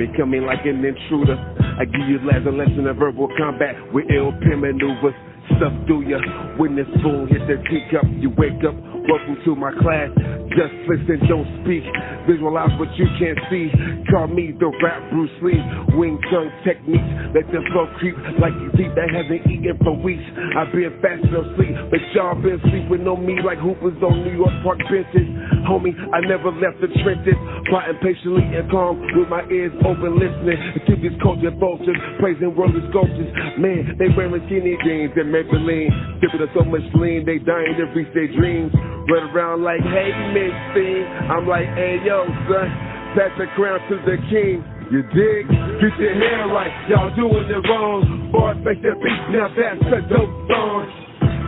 me coming like an intruder. I give you last a lesson of verbal combat with ill pin maneuvers. Stuff through ya when the spoon hit the teacup. You wake up, welcome to my class. Just listen, don't speak. Visualize what you can't see. Call me the rap Bruce Lee. Wing chun techniques. Let the flow creep like you deep that hasn't eaten for weeks. I've been fast no sleep, but y'all been sleeping on me like hoopers on New York Park benches. Homie, I never left the trenches. Plotting patiently and calm with my ears open listening to these culture vultures, praising worldly sculptures. Man, they wearing skinny jeans and Maybelline. Sipping up so much lean, they dying to reach their dreams. Run around like, hey, Miss Thing. I'm like, hey, yo, son, pass the crown to the king. You dig? Get your hair right, y'all doing it wrong. Boys make the beat, now that's a dope song.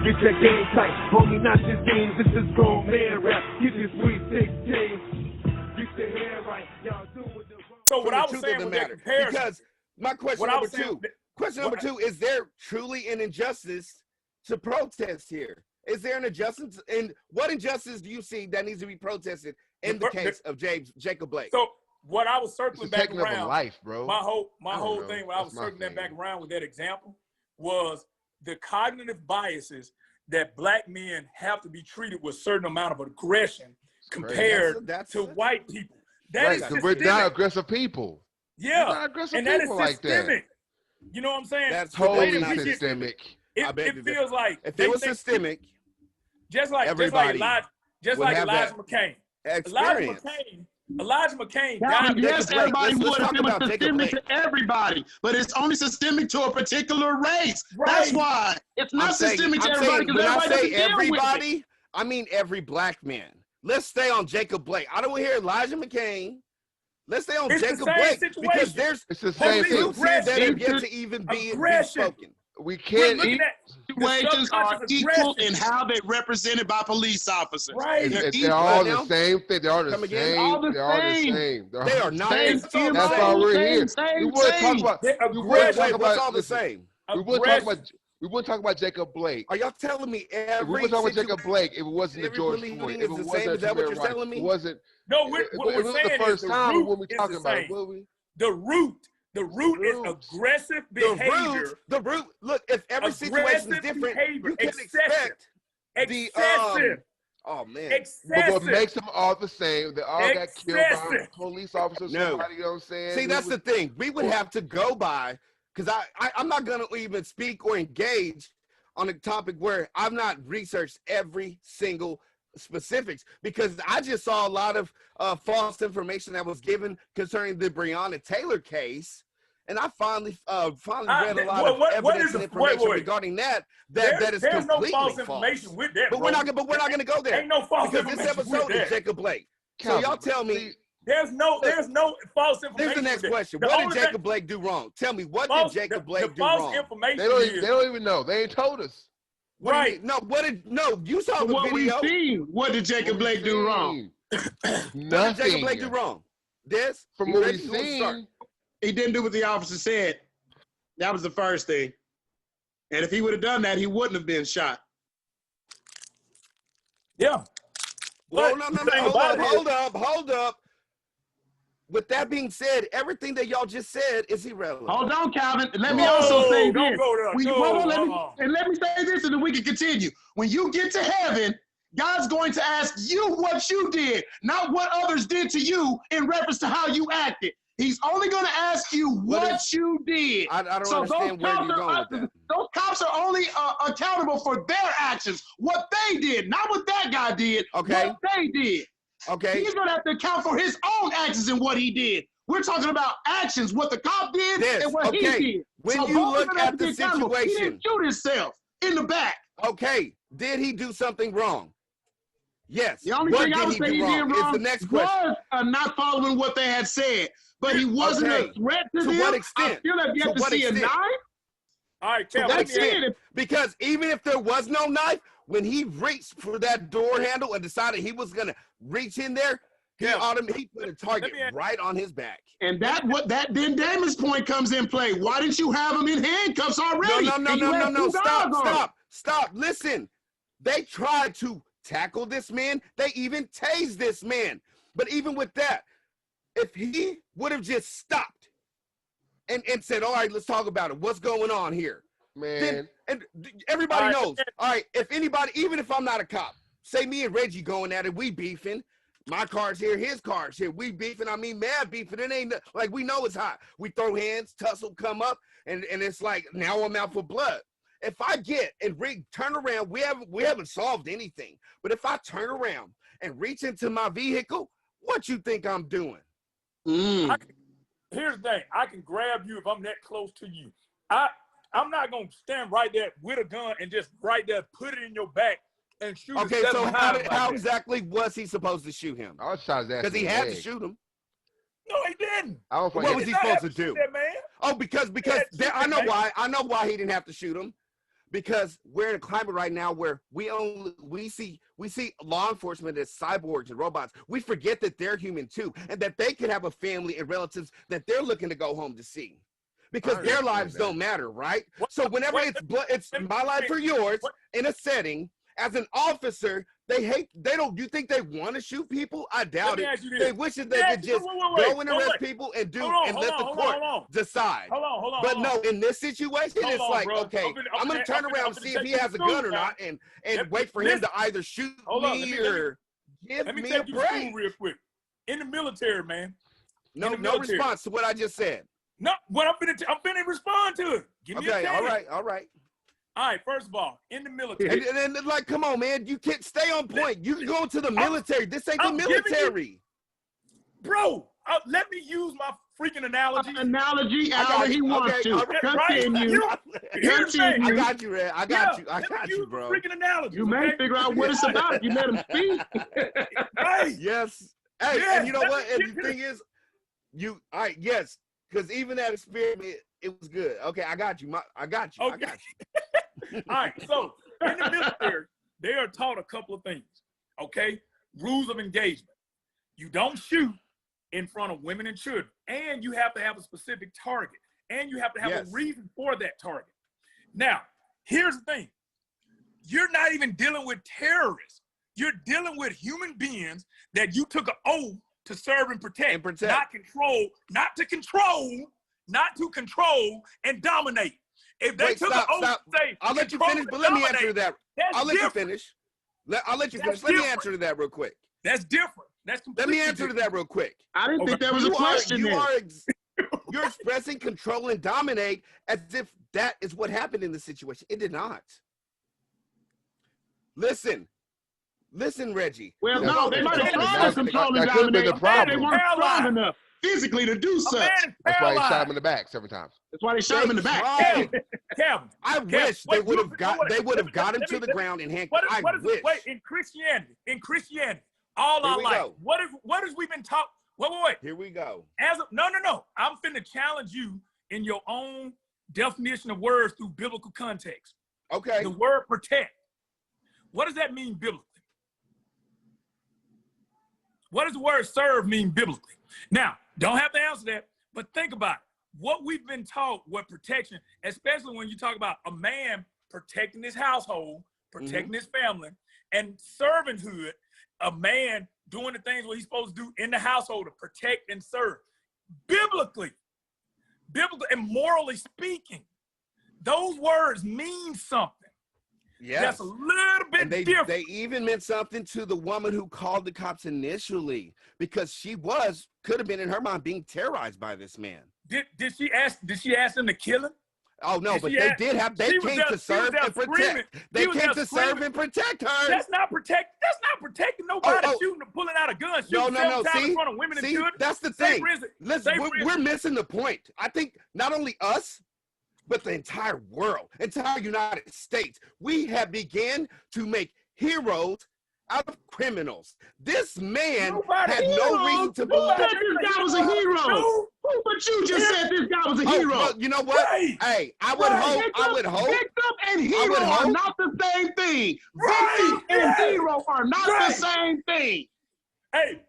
Get your game tight, homie, not your team. This is grown man rap. Get your sweet 16. Get your hair right, y'all doing it wrong. So what I was saying with that comparison, because my question number two, is there truly an injustice to protest here? Is there an injustice? And what injustice do you see that needs to be protested in the case of Jacob Blake? So what I was circling back around, life, bro. my whole thing when I was circling that back around with that example was the cognitive biases that black men have to be treated with a certain amount of aggression compared to white people. That is we're not aggressive people. Yeah, we're not aggressive and that people is like systemic. that. You know what I'm saying? That's totally systemic. It feels like if it was systemic, just like Elijah McCain. Elijah McCain died. Yes, everybody would if it was systemic to everybody, but it's only systemic to a particular race. Right. That's why it's not systemic to everybody. When I say everybody, I mean every black man. Let's stay on Jacob Blake. I don't want to hear Elijah McCain. Let's stay on Jacob Blake because there's the same thing that have yet to even be spoken. We can't. Situations are equal in how they're represented by police officers. Right. They're all the same thing. They're all the same. They're all the same. They are not. That's why we're here. We wouldn't talk about. What's all the same? We wouldn't talk about Jacob Blake. Are y'all telling me we wouldn't talk about Jacob Blake if it wasn't the George Floyd. If it wasn't is that what you're telling me? It wasn't. No, what we're saying is the root is the same. The root is aggressive behavior. The root. Look, if every situation is different, you can expect excessive. Oh man! But what makes them all the same? They all got killed by police officers. Somebody, you know what I'm saying? See, that's the thing. We would have to go by, because I'm not going to even speak or engage on a topic where I've not researched every single specifics, because I just saw a lot of false information that was given concerning the Breonna Taylor case, and I finally read a lot of evidence and information regarding that is completely no false information with that. But we're not going to go there. Ain't no false because this episode is Jacob Blake. So y'all tell me. There's no false information. Here's the next question. What did Jacob Blake do wrong? Tell me, what did Jacob Blake do wrong? Information they don't even know. They ain't told us. Right. You saw the video. What we seen, what did Jacob Blake do wrong? Nothing. What did Jacob Blake do wrong? From what we've seen, he didn't do what the officer said. That was the first thing. And if he would have done that, he wouldn't have been shot. Yeah. Well, no. Hold up. With that being said, everything that y'all just said is irrelevant. Hold on, Calvin. Let me also say this. Let me say this, and then we can continue. When you get to heaven, God's going to ask you what you did, not what others did to you in reference to how you acted. He's only going to ask you what you did. I don't understand where you're going with that. Those cops are only accountable for their actions, what they did, not what that guy did, what they did. Okay. He's going to have to account for his own actions and what he did. We're talking about actions, what the cop did and what he did. When you look at the situation. He didn't shoot himself in the back. Okay. Did he do something wrong? Yes. The only thing I would say he did wrong is the next question. Was not following what they had said. But he wasn't a threat to them. To what extent? I feel like you have to see a knife. All right, Cal, that's it. Because even if there was no knife, when he reached for that door handle and decided he was going to reach in there, he put a target right on his back. And then Damon's point comes in play. Why didn't you have him in handcuffs already? No. Stop. Listen. They tried to tackle this man. They even tased this man. But even with that, if he would have just stopped and said, all right, let's talk about it. What's going on here? Man. And everybody knows. All right, if anybody, even if I'm not a cop, say me and Reggie going at it, we beefing. My car's here, his car's here. We beefing, I mean, mad beefing. It ain't like we know it's hot. We throw hands, tussle, come up, and it's like now I'm out for blood. If I get and turn around, we haven't solved anything. But if I turn around and reach into my vehicle, what you think I'm doing? Here's the thing. I can grab you if I'm that close to you. I'm not going to stand right there with a gun and just right there put it in your back and shoot. Okay, so how exactly was he supposed to shoot him? I was shot his ass because he had to shoot him. No, he didn't. What was he supposed to do? That, man. Oh, because I know why. I know why he didn't have to shoot him. Because we're in a climate right now where we see law enforcement as cyborgs and robots. We forget that they're human too, and that they could have a family and relatives that they're looking to go home to see, because their lives don't matter, right? So whenever it's my life or yours in a setting, as an officer, you think they want to shoot people? I doubt it. They wish that they could just go and arrest people and let the court decide. Hold on. But no, in this situation, it's like, okay, I'm going to turn around and see if he has a gun or not and wait for him to either shoot me or give me a break. Real quick. In the military, man. No response to what I just said. No, what I'm finna respond to it. Give me a chance. All right. All right, first of all, in the military. And like, come on, man. You can't stay on point. You can go into the military. This ain't the military. Bro, let me use my freaking analogy. He wants to. Continue. I got you, Red. I got you, bro. Freaking analogy. You may figure out what it's about if you let him speak. Right. Yes. Hey, and you know what? And the thing is, yes, because even that experiment, it was good. Okay, I got you. I got you. Okay. All right, so in the military, they are taught a couple of things, okay? Rules of engagement. You don't shoot in front of women and children, and you have to have a specific target, and you have to have a reason for that target. Now, here's the thing. You're not even dealing with terrorists. You're dealing with human beings that you took an oath to serve and protect. Not to control and dominate. If they took an oath to say, I'll let you finish, but let me answer to that. I'll let you finish. Let me answer to that real quick. That's different. That's completely Let me answer to that real quick. I didn't think that was a question. You're expressing control and dominate as if that is what happened in the situation. It did not. Listen, Reggie. Well, no, they might have tried to control and dominate. They weren't strong enough physically to do such. That's why they shot him in the back several times. That's why they shot him in the back. Calvin, I wish they would have got him to the ground and handcuffed. Wait, in Christianity, all our life, what has we been taught? Wait. Here we go. No. I'm finna challenge you in your own definition of words through biblical context. Okay. The word protect. What does that mean biblically? What does the word serve mean biblically? Now, don't have to answer that, but think about it. What we've been taught, what protection, especially when you talk about a man protecting his household, protecting his family, and servanthood, a man doing the things what he's supposed to do in the household to protect and serve. Biblically and morally speaking, those words mean something. Yes. That's a little bit different. They even meant something to the woman who called the cops initially, because she could have been in her mind being terrorized by this man. Did she ask them to kill him? Oh no, but they came to serve and protect. They came to serve and protect her. That's not protecting nobody shooting or pulling out a gun. No. See, in front of women and children. That's the thing. Listen, we're missing the point. I think not only us, but the entire world, entire United States, we have begun to make heroes out of criminals. This man had no reason to believe this guy was a hero. But you just said this guy was a hero. Well, you know what? Right. Hey, I would hope. Victim and hero are not the same thing. Victim and hero are not the same thing. Hey.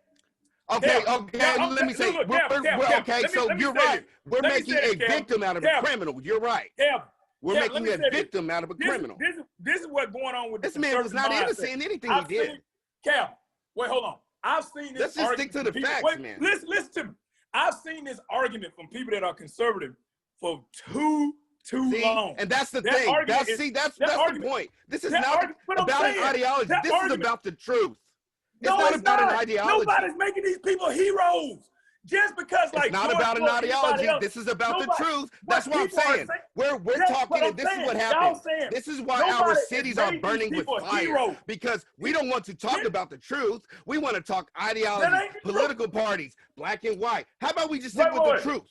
Okay, let me say, so you're right. We're making a victim out of a criminal. You're right. We're making a victim out of a criminal. This is what's going on with this man was not innocent in anything he did. Wait, hold on. I've seen this. Let's just stick to the facts, man. Listen to me. I've seen this argument from people that are conservative for too long. And that's the thing. That's the point. This is not about an ideology. This is about the truth. It's not about an ideology. Nobody's making these people heroes. Just because, like, it's not about an ideology. This is about the truth. That's what I'm saying. We're talking, and this is what happens. This is why our cities are burning with fire, because we don't want to talk about the truth. We want to talk ideology, political parties, black and white. How about we just stick with the truth?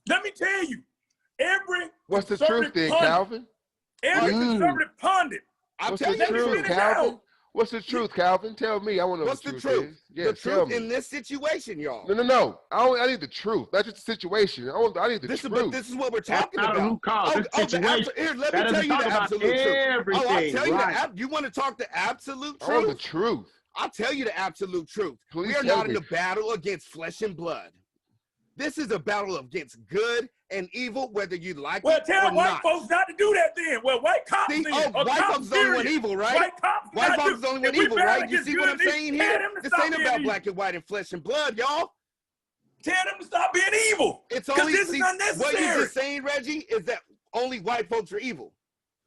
Let me tell you, what's the truth then, Calvin? Every conservative pundit. What's the truth, Calvin? What's the truth, Calvin? Tell me. I want to know what's the truth. Yeah, the truth in this situation, y'all. No. I need the truth. That's just the situation. I need the truth. But this is what we're talking about. Here, let me tell you the absolute truth. I'll tell you you want to talk the absolute truth? I want the truth. I'll tell you the absolute truth. Please we are not in a battle against flesh and blood. This is a battle against good and evil, whether you like it or not. Well, tell white folks not to do that then. Well, white cops then. White folks is the only one evil, right? White folks is the only one evil, right? You see what I'm saying here? This ain't about black and white and flesh and blood, y'all. Tell them to stop being evil. It's only this is unnecessary. What you're just saying, Reggie, is that only white folks are evil.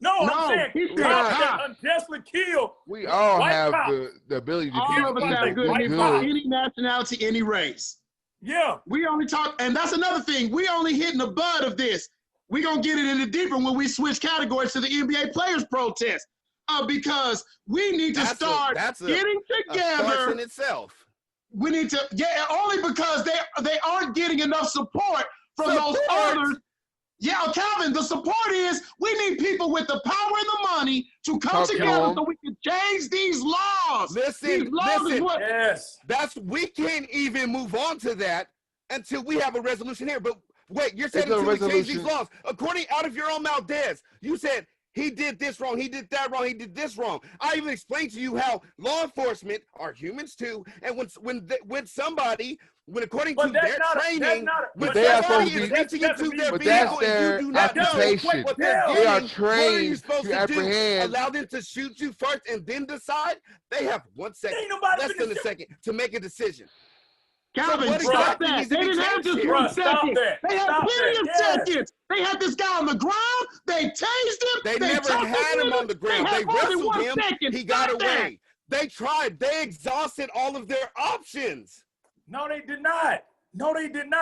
No, I'm saying cops that unjustly kill. We all have the ability to all of us have good any nationality, any race. Yeah. We only talk, and that's another thing. We only hitting the bud of this. We're going to get it in the deeper when we switch categories to the NBA players protest. Because we need to start getting together. In itself. We need to, only because they aren't getting enough support from those others. Yeah, Calvin, the support is we need people with the power and the money to come together so we can change these laws. Listen, we can't even move on to that until we have a resolution here. But wait, you're saying until we change these laws. According out of your own mouth, Des, you said he did this wrong, he did that wrong, he did this wrong. I even explained to you how law enforcement are humans too, and when somebody, according to their training, they are supposed to be reaching into their vehicle and you do not know what they're doing, they are trained to apprehend. Allow them to shoot you first and then decide. They have 1 second, less than a second, to make a decision. Calvin, stop that. They didn't have just 1 second. They had plenty of seconds. They had this guy on the ground. They tased him. They never had him on the ground. They wrestled him. He got away. They tried. They exhausted all of their options. No, they did not.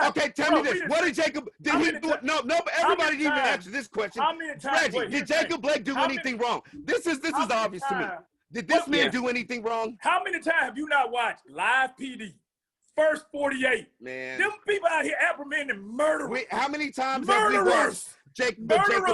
Okay, tell me this. What did Jacob? Did he do it? No. Everybody didn't even answer this question. Reggie, did Jacob Blake do anything wrong? This is obvious to me. Did this man do anything wrong? How many times have you not watched Live PD? First 48. Man. Them people out here apprehending murderers. How many times have we watched Jacob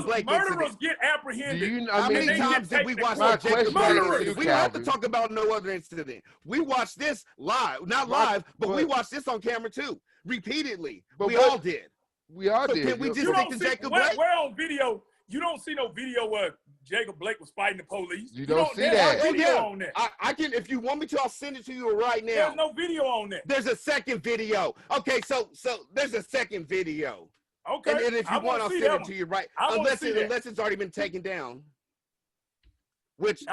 Blake murderers get apprehended? How many times did we watch Jacob Blake? We don't have to talk about no other incident. We watched this live. Not live, but we watched this on camera too. Repeatedly. We all did. We all did. Can we just stick to Jacob Blake? We're on video. You don't see no video where Jacob Blake was fighting the police. You don't see that. Video on that. I can, if you want me to, I'll send it to you right now. There's no video on that. There's a second video. Okay, so there's a second video. Okay. And if you want, I'll send it to you right. Unless it's already been taken down. Which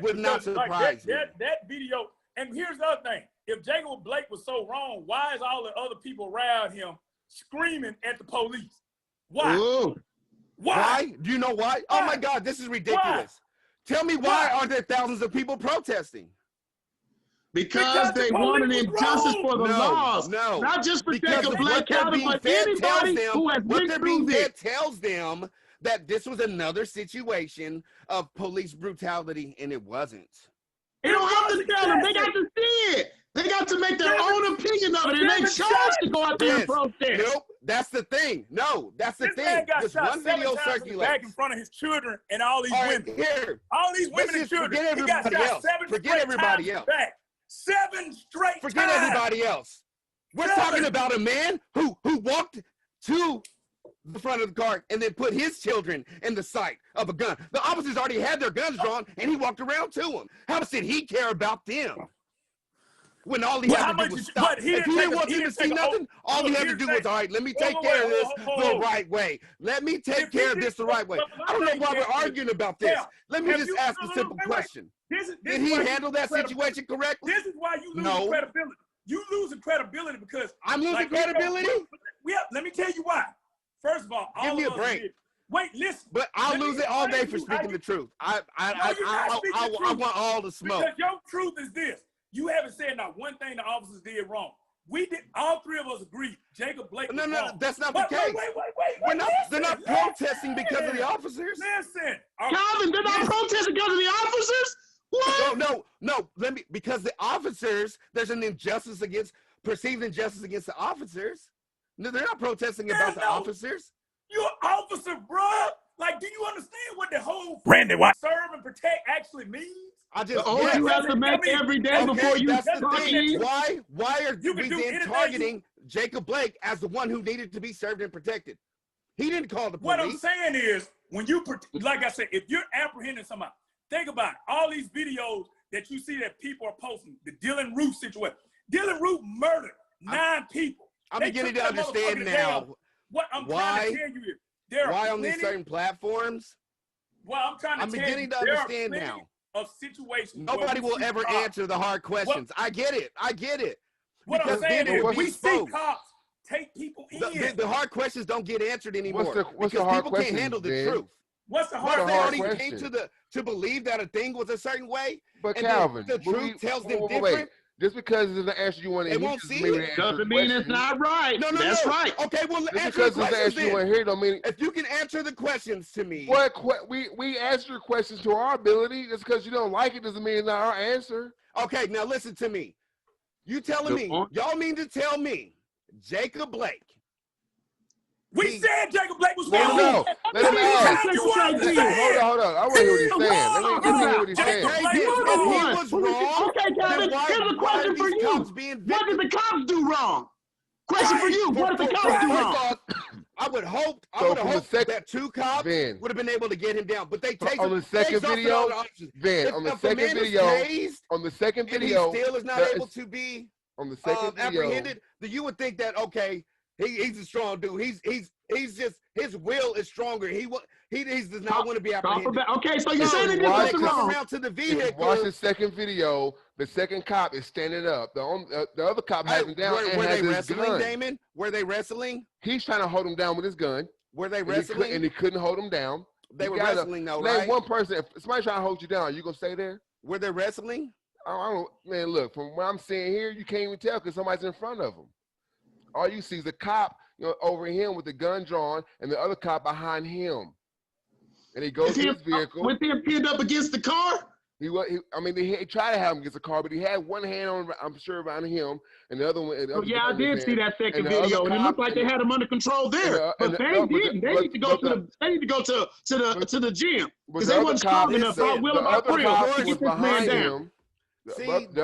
would not surprise me. That video. And here's the other thing. If Jacob Blake was so wrong, why is all the other people around him screaming at the police? Why? Ooh. Why? Do you know why? Oh my God, this is ridiculous. Tell me why are there thousands of people protesting? Because they want an injustice for the laws. No. Not just for Jacob Blake, Calvin, but anybody who has been through this. Tells them that this was another situation of police brutality, and it wasn't. They don't have to tell them. They got to see it. They got to make their own opinion of it, and they chose to go out there and protest. Nope, that's the thing. No, that's the thing. Man got this shot one video circulates back in front of his children and all these women. Here, all these women and children. Forget everybody else. Forget everybody else. Back. 7 straight Forget times. everybody else. We're talking about a man who walked to the front of the car and then put his children in the sight of a gun. The officers already had their guns drawn, and he walked around to them. How much did he care about them? When all he had to do was stop. If he didn't want them to see nothing, all he had to do was, all right, let me take care of this the right way. Let me take care of this the right way. I don't know why we're arguing about this. Let me just ask a simple question. Did he handle that situation correctly? This is why you lose credibility. You losing credibility because I'm losing credibility? Yeah, let me tell you why. First of all, give me a break. Wait, listen. But I'll lose it all day for speaking the truth. I want all the smoke. Because your truth is this. You haven't said not one thing the officers did wrong. We did. All three of us agreed. Jacob Blake was wrong. That's not the case. Wait. They're not protesting because of the officers. Listen. Calvin, they're not protesting because of the officers? What? No. Because the officers, there's an perceived injustice against the officers. No, they're not protesting about the officers. You're an officer, bro. Like, do you understand what the whole serve and protect actually means? You have to make every day before you. That's the thing. Why are we then targeting Jacob Blake as the one who needed to be served and protected? He didn't call the police. What I'm saying is, when you, like I said, if you're apprehending somebody, think about it. All these videos that you see that people are posting, the Dylan Root situation. Dylan Root murdered 9 people. I'm beginning to understand now. What I'm trying to tell you is, why on these certain platforms? Well, I'm beginning to understand now. Of situations. Nobody will ever answer the hard questions. I get it. What I'm saying is, we see cops take people in. The hard questions don't get answered anymore. What's the hard people can't handle the truth. What's the hard question? They came to believe that a thing was a certain way. But Calvin, the truth tells them different. Just because it's an answer you want to hear doesn't mean it's not right. No, that's right. Okay, well, just because it's an answer you want to hear don't mean. If you can answer the questions to me. We answer questions to our ability. Just because you don't like it doesn't mean it's not our answer. Okay, now listen to me. You telling me, y'all mean to tell me Jacob Blake? We said Jacob Blake was wrong. No, let him ask. Hold on. I want to hear what he's saying. Let me hear what he's saying. He was wrong. Okay, Calvin, here's a question for you. What did the cops do wrong? Question for you. What did the cops do wrong? I would hope that 2 cops would have been able to get him down, but they tased on the second video. On the second video, he still is not able to be apprehended. You would think that he's a strong dude. He's just, his will is stronger. He does not want to be apprehended. Okay, so you're saying they did something wrong. Around to the vehicle. Watch the second video. The second cop is standing up. The other cop has him down and has his gun. Damon? Were they wrestling? He's trying to hold him down with his gun. Were they wrestling? And he couldn't hold him down. They were wrestling though, right? Name one person. If somebody's trying to hold you down, are you going to stay there? Were they wrestling? Man, look, from what I'm seeing here, you can't even tell because somebody's in front of him. All you see is the cop over him with the gun drawn and the other cop behind him. And he goes to his vehicle. Was he pinned up against the car? He tried to have him against the car, but he had one hand on, I'm sure, around him, and the other one. I did see that second video, and it looked like they had him under control there. But they didn't. They need to go to the gym because they weren't strong enough. The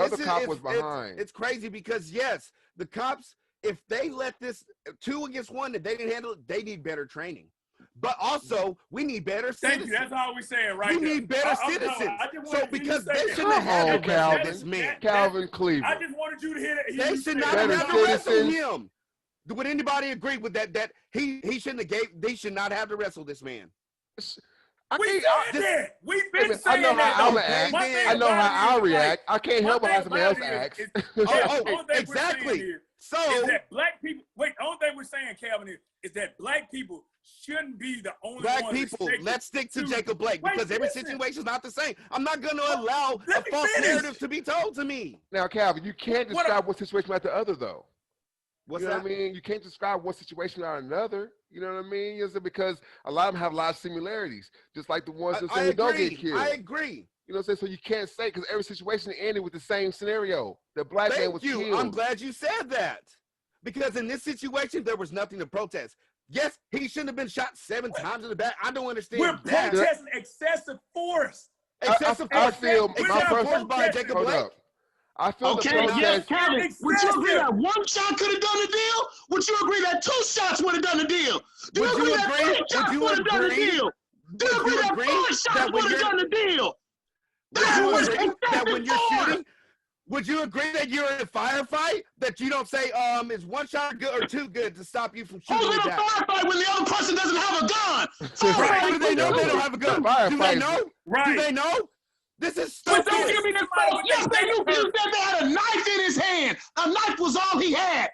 other cop was behind. It's crazy because yes, the cops, if they let this 2 against 1 that they didn't handle it, they need better training. But also, we need better citizens. Thank you. That's all we're saying, right? We need better citizens. So because they shouldn't have had this man, Calvin Cleaver. I just wanted you to hear that. They should not have to wrestle him. Would anybody agree with that? That he shouldn't have they should not have to wrestle this man. We've been saying that. I know how I react. I can't help how somebody else acts. Exactly. So is that black people? Wait, the only thing we're saying, Calvin, is that black people shouldn't be the only black people. Let's stick to Jacob Blake because every situation is not the same. I'm not going to allow a false narrative to be told to me. Now, Calvin, you can't describe one situation like the other, though. What's that? What I mean? You can't describe one situation or another. You know what I mean? Is it because a lot of them have a lot of similarities, just like the ones that say don't get killed. I agree. You know what I'm saying? So you can't say because every situation ended with the same scenario. The black man was killed. I'm glad you said that. Because in this situation, there was nothing to protest. Yes, he shouldn't have been shot 7 times in the back. I don't understand We're protesting excessive force. Excessive force. I feel my personal by Jacob Blake. I feel yes, Calvin, would you agree that 1 shot could have done the deal? Would you agree that 2 shots would have done the deal? Do you agree that 3 shots would have done the deal? Do you agree that 4 shots would have done the deal? That was excessive when you're shooting. Would you agree that you're in a firefight that you don't say is 1 shot good or 2 good to stop you from shooting? Who's in a firefight when the other person doesn't have a gun? Right. Do they know they don't have a gun? Do they know? Right. Do they know? This is stupid. But don't give me this phone. Yes, they knew. He said they had a knife in his hand. A knife was all he had.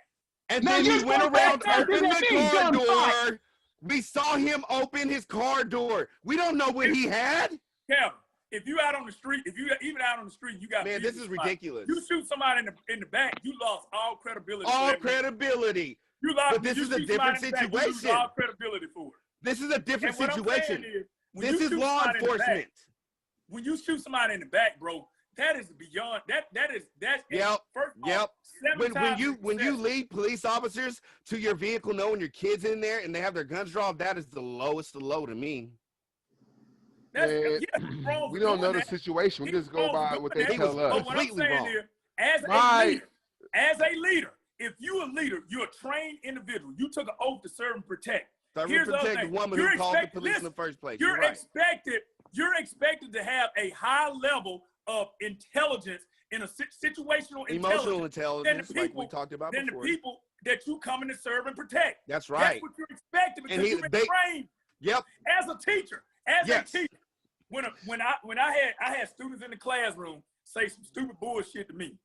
And then he went around opening the car door We saw him open his car door. We don't know what he had. Calvin, if you out on the street, even out on the street, you got this is ridiculous. You shoot somebody in the back, you lost all credibility. All credibility. But this is a different situation. You lose all credibility for it. This is a different situation. This is law enforcement. When you shoot somebody in the back, bro, that is beyond When you lead police officers to your vehicle knowing your kids in there and they have their guns drawn, that is the lowest of the low to me. We don't know the situation. We just go by what they tell us. But what I'm saying is, as a leader, if you're a leader, you're a trained individual. You took an oath to serve and protect. Here's the woman who called the police in the first place. You're expected to have a high level of intelligence in a situational emotional intelligence, like we talked about before. Than the people that you come in to serve and protect. That's right. That's what you're expected because you've been trained. Yep. As a teacher, a teacher. When I had students in the classroom say some stupid bullshit to me,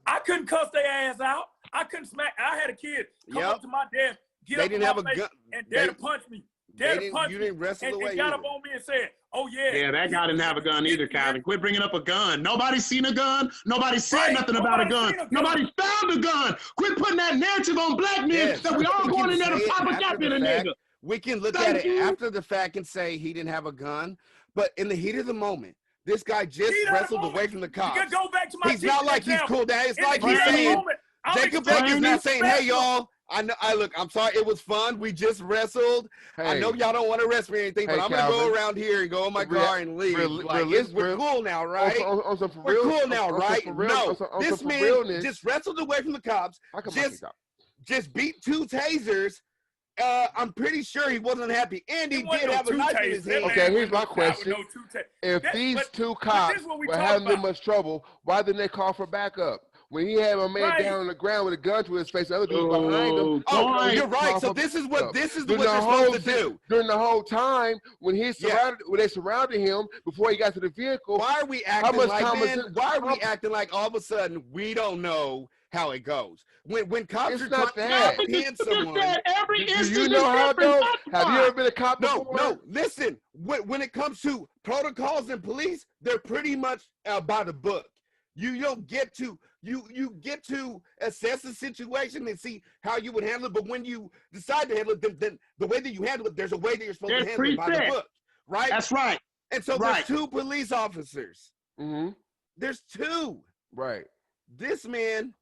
I couldn't cuss their ass out. I couldn't smack. I had a kid come up to my desk, get up on my face, and dare to punch me. You didn't wrestle away. And got up on me and said, "Oh yeah." Yeah, that guy didn't have a gun either, Calvin. Quit bringing up a gun. Nobody's seen a gun. Nobody said nothing about a gun. Nobody found a gun. Quit putting that narrative on black men that we all going in there to pop a cap in a nigga. We can look at it after the fact and say he didn't have a gun, but in the heat of the moment, this guy just wrestled away from the cops. Go back to my he's not like he's cool down. It's like he's saying, Jacob Blake is not saying, "Hey y'all, look, I'm sorry, it was fun. We just wrestled. Hey, I know y'all don't want to arrest me or anything, but I'm gonna go around here and go in my car and leave. We're cool now, right? We're cool now, right? No, this man just wrestled away from the cops. Just beat 2 tasers. I'm pretty sure he wasn't happy, and he did have a knife in his hand. Okay, here's my question: if these 2 cops were having that much trouble, why didn't they call for backup? When he had a man down on the ground with a gun to his face, the other dude behind him. Oh, you're right. So this is what you're supposed to do. During the whole time when he when they surrounded him before he got to the vehicle. Why are we acting Why are we acting like all of a sudden we don't know how it goes? When cops are trying to apprehend someone, do you know how it goes? Have you ever been a cop before? No. Listen, when it comes to protocols and police, they're pretty much by the book. You don't get to you get to assess the situation and see how you would handle it. But when you decide to handle it, then the way that you handle it, there's a way that you're supposed to handle it by the book, right? That's right. And so there's 2 police officers. Mm-hmm. There's 2. Right. This man,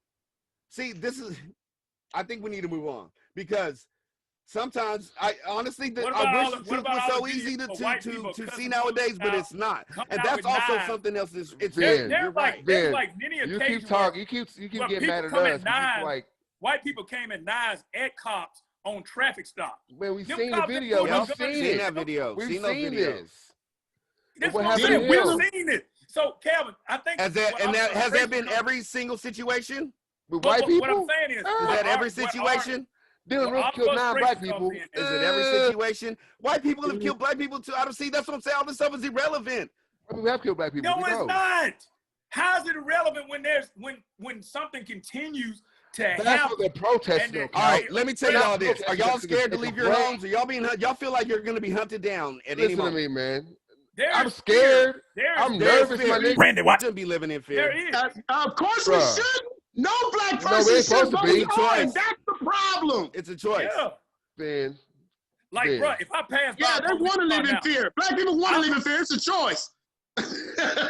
I think we need to move on because sometimes I honestly I wish the truth was so easy to see nowadays, but it's not. And that's also something else. There's like many occasions you keep getting mad at us. White people came in knives at cops on traffic stops. Man, we've seen the video. We've seen that video. We've seen this. That's what I'm saying. We've seen it. So, Calvin, I think has that been every single situation with white people? What I'm saying is that every situation? Dylan Roof killed 9 black people. Is it every situation? White people have killed black people too. I don't see. That's what I'm saying. All this stuff is irrelevant. We have killed black people. No, it's not. How is it irrelevant when something continues to happen? That's what they're protesting. All right, let me tell y'all this. Are y'all scared to leave your homes? Are y'all feel like you're going to be hunted down at any moment? Listen to me, man. I'm scared. I'm nervous, my nigga. Randy, why shouldn't be living in fear? There is. Of course we shouldn't. No black person should go to crime. That's the problem. It's a choice. Yeah. Ben. Bro, if I pass by, they want to live in fear. Black people want to live in fear. It's a choice.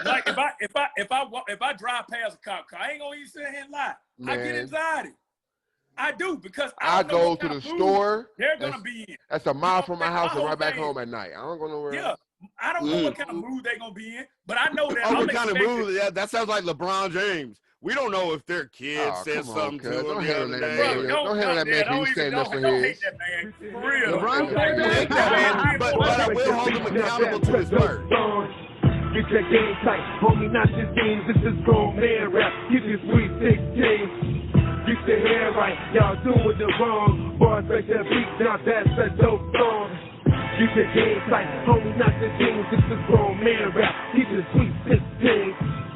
Like if I drive past a cop car, I ain't gonna even sit here and lie. Man. I get anxiety. I do because I go to the store. They're gonna be in. That's a mile from my house and right back home at night. I don't go nowhere. Yeah. I don't know what kind of mood they're gonna be in, but I know that. What kind of mood? Yeah, that sounds like LeBron James. We don't know if their kid said something to him. Don't handle that man who's standing up for his. Don't hate that man. For real. But I will hold him accountable to his word. Get your game tight, homie, not just games. This is grown man rap. Keep your sweet 16. Get your hair right, y'all doing it wrong. Bars like that beat, now that's a dope song. Get your game tight, homie, not just games. This is grown man rap. Keep your sweet 16.